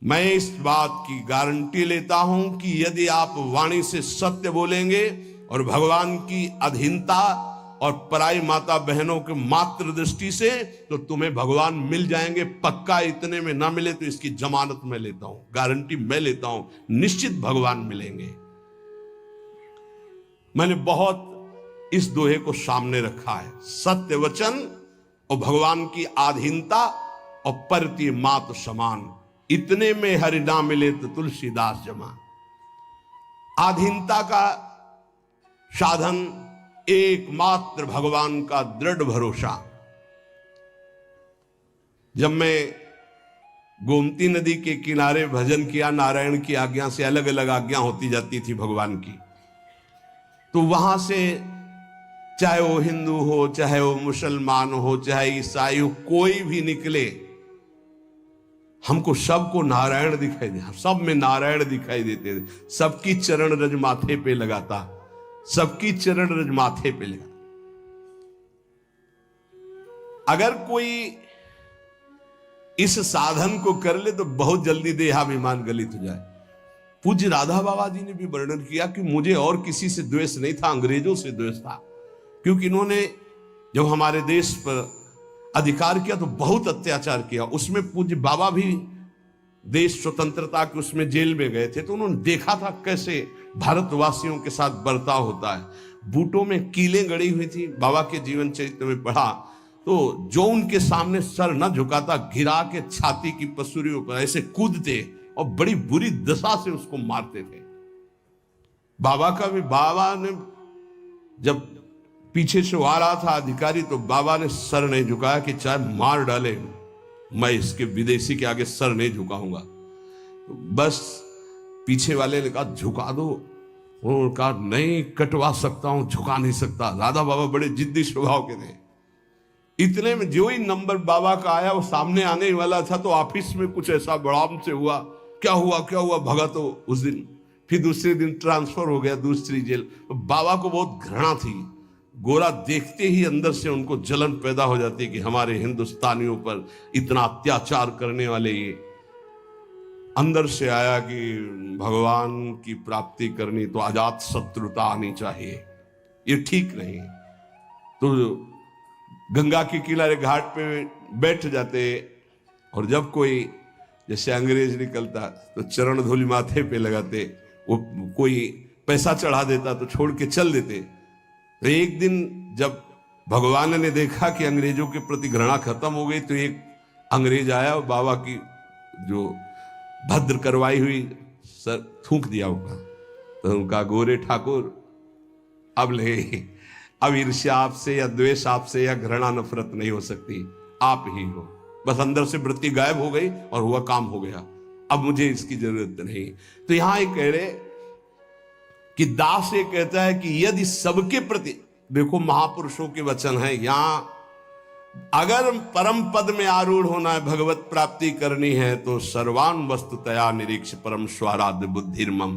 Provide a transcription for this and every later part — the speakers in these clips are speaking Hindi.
मैं इस बात की गारंटी लेता हूं कि यदि आप वाणी से सत्य बोलेंगे और भगवान की अधीनता और पराई माता बहनों के मात्र दृष्टि से, तो तुम्हें भगवान मिल जाएंगे पक्का। इतने में ना मिले तो इसकी जमानत मैं लेता हूं, गारंटी मैं लेता हूं, निश्चित भगवान मिलेंगे। मैंने बहुत इस दोहे को सामने रखा है, सत्य वचन और भगवान की आधीनता और परती मात समान, इतने में हरि ना मिले तो तुलसीदास जमा। आधीनता का साधन एकमात्र भगवान का दृढ़ भरोसा। जब मैं गोमती नदी के किनारे भजन किया, नारायण की आज्ञा से, अलग अलग आज्ञा होती जाती थी भगवान की, तो वहां से चाहे वो हिंदू हो, चाहे वो मुसलमान हो, चाहे ईसाई हो, कोई भी निकले, हमको सबको नारायण दिखाई दे, सब में नारायण दिखाई देते थे। सबकी चरण रज माथे पे लगाता, सबकी चरण रज माथे पे लगा। अगर कोई इस साधन को कर ले तो बहुत जल्दी देहाभिमान गलित हो जाए। पूज्य राधा बाबा जी ने भी वर्णन किया कि मुझे और किसी से द्वेष नहीं था, अंग्रेजों से द्वेष था, क्योंकि इन्होंने जब हमारे देश पर अधिकार किया तो बहुत अत्याचार किया। उसमें पूज्य बाबा भी देश स्वतंत्रता के उसमें जेल में गए थे, तो उन्होंने देखा था कैसे भारतवासियों के साथ बर्ताव होता है। बूटों में कीलें गड़ी हुई थी, बाबा के जीवन चरित्र में पढ़ा, तो जो उनके सामने सर न झुकाता, गिरा के छाती की पसुरियों पर ऐसे कूदते और बड़ी बुरी दशा से उसको मारते थे। बाबा का भी, बाबा ने जब पीछे से आ रहा था अधिकारी, तो बाबा ने सर नहीं झुकाया कि चाहे मार डाले, मैं इसके विदेशी के आगे सर नहीं झुकाऊंगा। तो बस पीछे वाले ने कहा झुका दो, उन्होंने कहा नहीं कटवा सकता हूं, झुका नहीं सकता। राधा बाबा बड़े जिद्दी स्वभाव के थे। इतने में जो ही नंबर बाबा का आया, वो सामने आने वाला था, तो ऑफिस में कुछ ऐसा बड़ाम से हुआ, क्या हुआ क्या हुआ, भगा तो उस दिन। फिर दूसरे दिन ट्रांसफर हो गया दूसरी जेल। तो बाबा को बहुत घृणा थी, गोरा देखते ही अंदर से उनको जलन पैदा हो जाती कि हमारे हिंदुस्तानियों पर इतना अत्याचार करने वाले ये। अंदर से आया कि भगवान की प्राप्ति करनी तो अजात शत्रुता आनी चाहिए, ये ठीक नहीं। तो गंगा के किनारे घाट पे बैठ जाते, और जब कोई जैसे अंग्रेज निकलता तो चरण धूलि माथे पे लगाते, वो कोई पैसा चढ़ा देता तो छोड़ के चल देते। तो एक दिन जब भगवान ने देखा कि अंग्रेजों के प्रति घृणा खत्म हो गई, तो एक अंग्रेज आया और बाबा की जो भद्र करवाई हुई सर थूक दिया उनका। तो उनका गोरे ठाकुर अब ले, अब ईर्ष्या आपसे या द्वेष आपसे या घृणा नफरत नहीं हो सकती, आप ही हो। बस अंदर से वृत्ति गायब हो गई और हुआ काम हो गया, अब मुझे इसकी जरूरत नहीं। तो यहां एक कह रहे कि दास ये कहता है कि यदि सबके प्रति, देखो महापुरुषों के वचन है, यहां अगर परम पद में आरूढ़ होना है, भगवत प्राप्ति करनी है, तो सर्वान वस्तुतया निरीक्ष परम स्वाराध्य बुद्धिर्मम।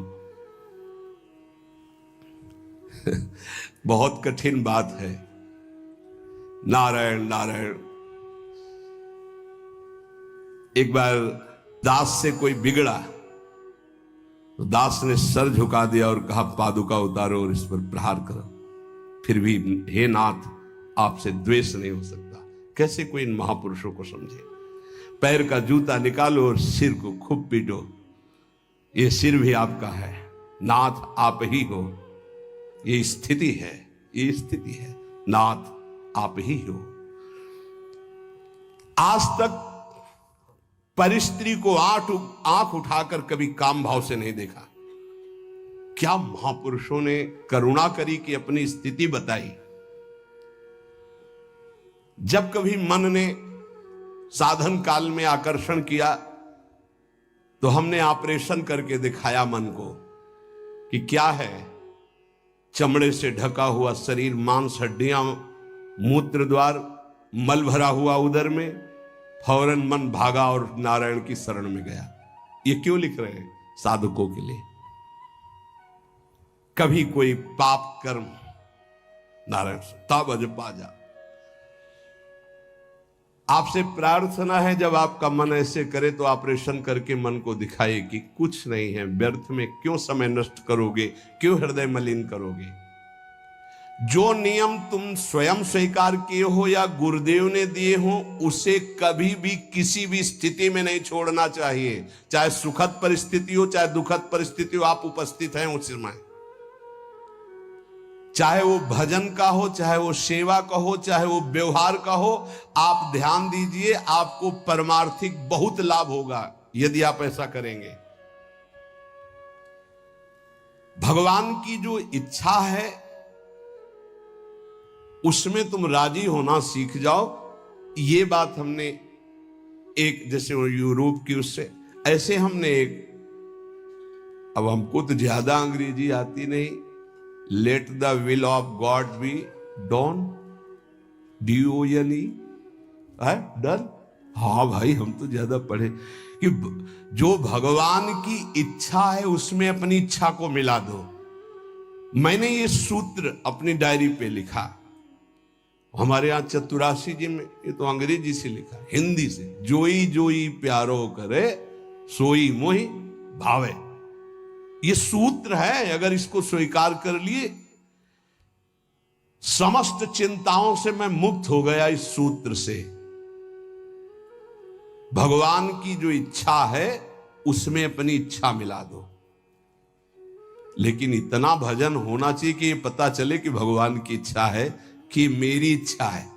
बहुत कठिन बात है। नारायण नारायण। एक बार दास से कोई बिगड़ा, तो दास ने सर झुका दिया और कहा पादुका उतारो और इस पर प्रहार करो। फिर भी हे नाथ, आपसे द्वेष नहीं हो सकता। कैसे कोई इन महापुरुषों को समझे। पैर का जूता निकालो और सिर को खूब पीटो, ये सिर भी आपका है, नाथ आप ही हो। ये स्थिति है, ये स्थिति है, नाथ आप ही हो। आज तक परिस्त्री को आंख उठाकर कभी काम भाव से नहीं देखा। क्या महापुरुषों ने करुणा करी कि अपनी स्थिति बताई। जब कभी मन ने साधन काल में आकर्षण किया, तो हमने ऑपरेशन करके दिखाया मन को कि क्या है। चमड़े से ढका हुआ शरीर, मांस हड्डियां, मूत्र द्वार, मल भरा हुआ उदर में, फौरन मन भागा और नारायण की शरण में गया। ये क्यों लिख रहे हैं? साधकों के लिए। कभी कोई पाप कर्म, नारायण तब अज पाजा। आपसे प्रार्थना है जब आपका मन ऐसे करे तो ऑपरेशन करके मन को दिखाए कि कुछ नहीं है, व्यर्थ में क्यों समय नष्ट करोगे, क्यों हृदय मलिन करोगे। जो नियम तुम स्वयं स्वीकार किए हो या गुरुदेव ने दिए हो, उसे कभी भी किसी भी स्थिति में नहीं छोड़ना चाहिए। चाहे सुखद परिस्थिति हो, चाहे दुखद परिस्थिति हो, आप उपस्थित हैं उस समय। चाहे वो भजन का हो, चाहे वो सेवा का हो, चाहे वो व्यवहार का हो, आप ध्यान दीजिए, आपको परमार्थिक बहुत लाभ होगा यदि आप ऐसा करेंगे। भगवान की जो इच्छा है उसमें तुम राजी होना सीख जाओ। ये बात हमने एक, जैसे यूरोप की उससे ऐसे हमने एक, अब हमको तो ज्यादा अंग्रेजी आती नहीं, let the will of God be done, DONE है डन। हाँ भाई, हम तो ज्यादा पढ़े कि जो भगवान की इच्छा है उसमें अपनी इच्छा को मिला दो। मैंने ये सूत्र अपनी डायरी पे लिखा। हमारे यहाँ चतुराशी जी में, ये तो अंग्रेजी से लिखा, हिंदी से, जोई जोई प्यारो करे सोई मोहि भावे। ये सूत्र है, अगर इसको स्वीकार कर लिए, समस्त चिंताओं से मैं मुक्त हो गया इस सूत्र से। भगवान की जो इच्छा है उसमें अपनी इच्छा मिला दो। लेकिन इतना भजन होना चाहिए कि ये पता चले कि भगवान की इच्छा है कि मेरी इच्छा है।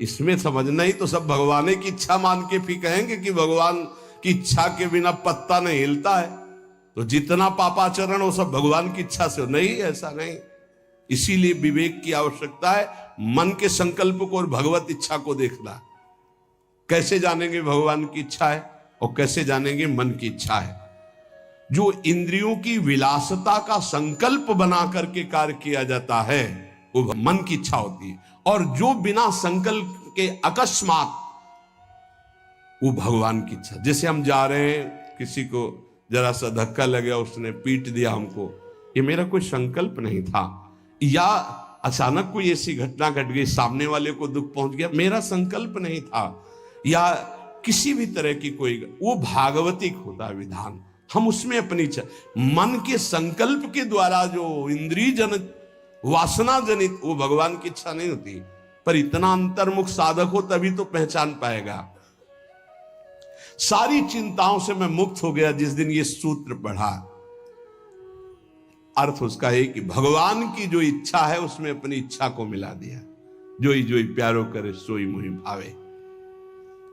इसमें समझना ही तो सब भगवान की इच्छा मान के फिर कहेंगे कि भगवान की इच्छा के बिना पत्ता नहीं हिलता है, तो जितना पापाचरण वो सब भगवान की इच्छा से। नहीं, ऐसा नहीं। इसीलिए विवेक की आवश्यकता है, मन के संकल्प को और भगवत इच्छा को देखना। कैसे जानेंगे भगवान की इच्छा है और कैसे जानेंगे मन की इच्छा है? जो इंद्रियों की विलासता का संकल्प बना करके कार्य किया जाता है वो मन की इच्छा होती है, और जो बिना संकल्प के अकस्मात, वो भगवान की इच्छा। जैसे हम जा रहे हैं, किसी को जरा सा धक्का लगा, उसने पीट दिया हमको, ये मेरा कोई संकल्प नहीं था, या अचानक कोई ऐसी घटना घट गई, सामने वाले को दुख पहुंच गया, मेरा संकल्प नहीं था, या किसी भी तरह की कोई, वो भागवतिक होता है विधान। हम उसमें अपनी इच्छा, मन के संकल्प के द्वारा जो इंद्रिय जनित, वासना जनित, वो भगवान की इच्छा नहीं होती। पर इतना अंतर्मुख साधक हो तभी तो पहचान पाएगा। सारी चिंताओं से मैं मुक्त हो गया जिस दिन ये सूत्र पढ़ा। अर्थ उसका है कि भगवान की जो इच्छा है उसमें अपनी इच्छा को मिला दिया। जोई जोई प्यारो करे सोई मोहि भावे।